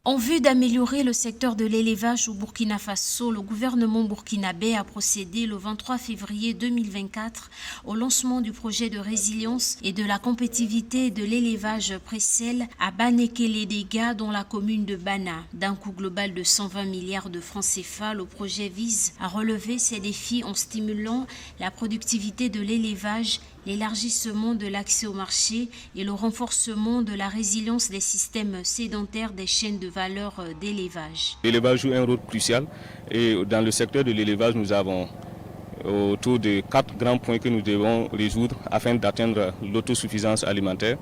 En vue d'améliorer le secteur de l'élevage au Burkina Faso, le gouvernement burkinabé a procédé le 23 février 2024 au lancement du projet de résilience et de la compétitivité de l'élevage Presel à Banéké-Lédéga dans la commune de Bana. D'un coût global de 120 milliards de francs CFA, le projet vise à relever ces défis en stimulant la productivité de l'élevage, l'élargissement de l'accès au marché et le renforcement de la résilience des systèmes sédentaires des chaînes de valeur d'élevage. L'élevage joue un rôle crucial et dans le secteur de l'élevage, nous avons autour de 4 grands points que nous devons résoudre afin d'atteindre l'autosuffisance alimentaire.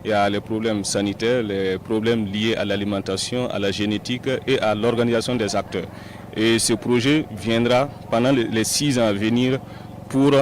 Il y a les problèmes sanitaires, les problèmes liés à l'alimentation, à la génétique et à l'organisation des acteurs. Et ce projet viendra pendant les 6 ans à venir pour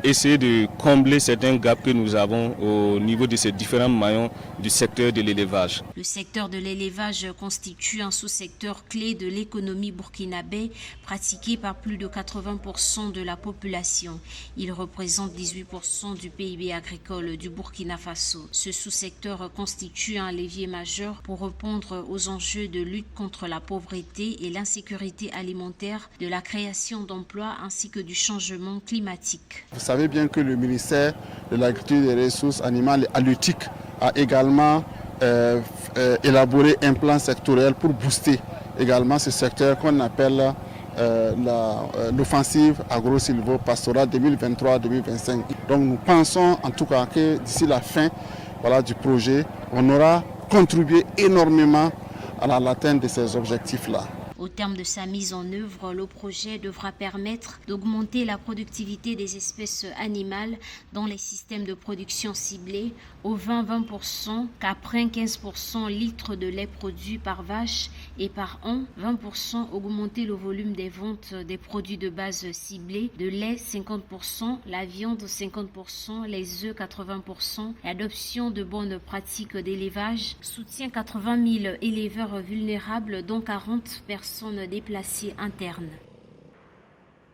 essayer de combler certains gaps que nous avons au niveau de ces différents maillons du secteur de l'élevage. Le secteur de l'élevage constitue un sous-secteur clé de l'économie burkinabé pratiqué par plus de 80% de la population. Il représente 18% du PIB agricole du Burkina Faso. Ce sous-secteur constitue un levier majeur pour répondre aux enjeux de lutte contre la pauvreté et l'insécurité alimentaire, de la création d'emplois ainsi que du changement climatique. Vous savez bien que le ministère de l'Agriculture et des Ressources animales et halieutiques a également élaboré un plan sectoriel pour booster également ce secteur qu'on appelle l'offensive agro-silvopastorale 2023-2025. Donc nous pensons en tout cas que d'ici la fin du projet, on aura contribué énormément à l'atteinte de ces objectifs-là. Au terme de sa mise en œuvre, le projet devra permettre d'augmenter la productivité des espèces animales dans les systèmes de production ciblés au 20% qu'après 15% litres de lait produit par vache et par an, 20% augmenter le volume des ventes des produits de base ciblés, de lait 50%, la viande 50%, les œufs 80%, l'adoption de bonnes pratiques d'élevage, soutient 80 000 éleveurs vulnérables dont 40 personnes déplacées internes.